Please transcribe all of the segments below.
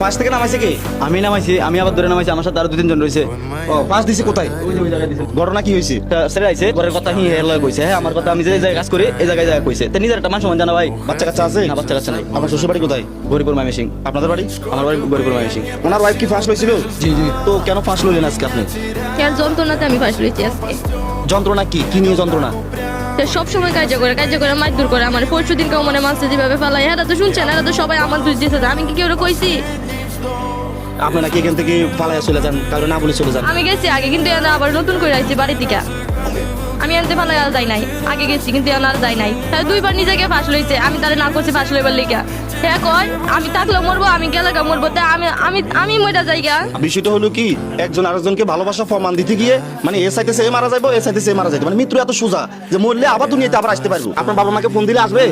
পাঁচ থেকে নামাইছে কি? আমি নামাইছি, আমি আবার ধরে নামাইছি, আমার সাথে আরো 2-3 জন রয়েছে। ও পাঁচ দিছে কোথায়? ঘটনা কি হয়েছে? স্যার আইছে, ঘরের কথা হি হের লয় কইছে। হ্যাঁ, আমার কথা আমি যে জায়গায় কাজ করি এই জায়গায় কইছে। তো নিজের একটা মান সম্মান জানা ভাই। বাচ্চা কাচ্চা আছে? না, বাচ্চা কাচ্চা নাই। আপনার শ্বশুর বাড়ি কোথায়? গরিপুর মাইমিসিং। আপনাদের বাড়ি? আমার বাড়ি গরিপুর মাইমিসিং। ওনার ওয়াইফ কি ফাঁস লইছিল? জি জি। তো কেন ফাঁস লইলেন আজকে আপনি? খেয়াল যন্ত্রণাতে আমি ফাঁস লইছি আজকে। যন্ত্রণা কি? কি নিয়ে যন্ত্রণা? সে সবসময় কাজ করে মারধর করে আমার। পরশু দিন কেউ মনে মাসে যেভাবে ফেলাই, এরা তো শুনছেন, এরা তো সবাই আমার দুধ দিতে। আমি কি কেউ কইছি? আপনি নাকি এখান থেকে পালাইয়া চলে যান, কারণ না বলে চলে যান? আমি গেছি আগে, কিন্তু এরা আবার নতুন করে আইছি বাড়ি থেকে। আমি আনতে ফালাই আর যাই নাই, আগে গেছি কিন্তু আর যাই নাই। তাই 2বার নিজেকে ফাঁস লইছে, আমি তারে না করছি ফাঁস লইবার লিগা। হ্যাঁ কয় আমি থাকলেও মরবো, আমি গেলে মরবো। তাই আমি মরে যাই গা। বিষয়টা হলো কি, একজন আরেকজনকে ভালোবাসা প্রমাণ দিতে গিয়ে মানে এ সাইতে সে মারা যাইবো, এ সাইতে সে মারা যাইবো, মানে মৃত্যু এত সোজা যে মরলে আবার দুনিয়াতে আবার আসতে পারবো। আপনার বাবা মাকে ফোন দিলে আসবে?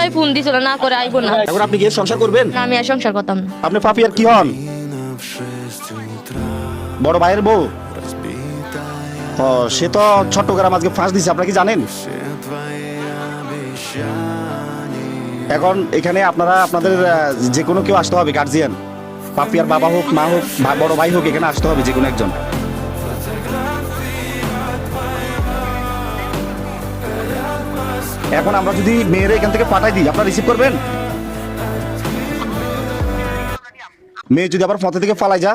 এই ফোন দিছিল না, করে আইবো না। এখন আপনি গিয়ে সংসার করবেন? না, আমি আর সংসার করতাম না। আপনি পাপি আর কি হন? বড় ভাইয়ের বউ? ও, সে তো চট্টগ্রাম আজকে ফাঁস দিছে, আপনারা কি জানেন? এখন এখানে আপনারা আপনাদের যে কোনো কেউ আসতে হবে, গার্জিয়ান, পাপি আর বাবা হোক, মা হোক, বড় ভাই হোক, এখানে আসতে হবে যে কোনো একজন। এখন আমরা যদি মেয়েরা এখান থেকে পাঠাই দিই, আপনারা রিসিভ করবেন? মেয়ে যদি আবার ফতে থেকে পালাই যা?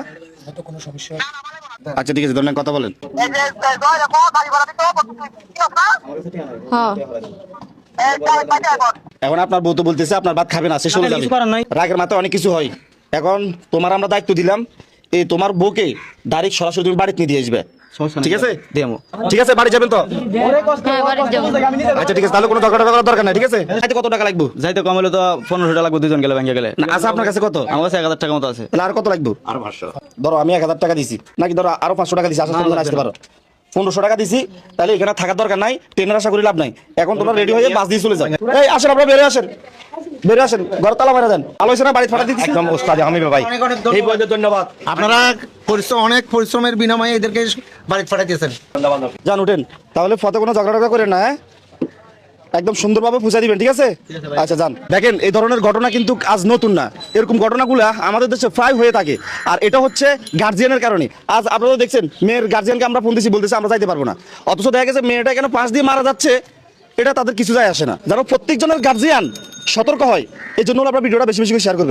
আচ্ছা ঠিক আছে, ধন্যবাদ, কথা বলেন। হ্যাঁ, এখন আপনার বউ তো বলতেছে আপনার ভাত খাবে না, সে চলে যাবে। কিছু করার নাই। রাগের মাথায় অনেক কিছু হয়। এখন তোমার আমরা দায়িত্ব দিলাম, এই তোমার বউকে ডাইরেক্ট সরাসরি তুমি বাড়িতে নিয়ে দিয়ে আসবে, ঠিক আছে? দেমো। ঠিক আছে, বাড়ি যাবেন তো? হ্যাঁ, বাড়ি যাবো। আচ্ছা ঠিক আছে, তাহলে কোনো ঝগড়া করার দরকার নাই, ঠিক আছে? আচ্ছা, কত টাকা লাগবে? যাইতে কম হলে তো 1500 টাকা লাগবে, 2 জন গেলে ব্যাংকে গেলে। না, আচ্ছা আপনার কাছে কত? আমার কাছে 1000 টাকা মতো আছে। তাহলে আর কত লাগবে? আর 500। ধরো আমি 1000 টাকা দিছি, নাকি ধরো আরো 500 টাকা দিছি, আসার সময় আসতে পারো। 1500 টাকা দিছি, তাহলে এখানে থাকার দরকার নাই, ট্রেনের আশা করি লাভ নাই। এখন তোমরা রেডি হয়ে বাস দিয়ে চলে যাও। এই আসেন, আপনারা বেরিয়ে আসেন, বেরিয়ে আসেন, ঘর তালা মারা দেন। আলোচনা বাড়ি ফাটা দিচ্ছি একদম ওস্তাদ আমি ভাই। এই বলতে ধন্যবাদ। আপনারা অনেক পরিশ্রমের বিনিময়ে এদেরকে বাড়ি পাঠাইতেছেন। যান উঠেন, তাহলে ফতে কোনো ঝগড়া টগড়া করেন না, হ্যাঁ? একদম সুন্দরভাবে পৌঁছা দিবেন, ঠিক আছে? আচ্ছা যান। দেখেন, এই ধরনের ঘটনা কিন্তু আজ নতুন না, এরকম ঘটনাগুলো আমাদের দেশে প্রায় হয়ে থাকে। আর এটা হচ্ছে গার্জিয়ানের কারণে। আজ আপনারা দেখছেন মেয়ের গার্জিয়ানকে আমরা ফোন দিছি, বলতেছে আমরা যাইতে পারবো না, অথচ দেখা গেছে মেয়েটা কেন পাশ দিয়ে মারা যাচ্ছে, এটা তাদের কিছু যায় আসে না। যেন প্রত্যেকজনের গার্জিয়ান সতর্ক হয়, এই জন্য আপনারা ভিডিওটা বেশি বেশি করে শেয়ার করবেন।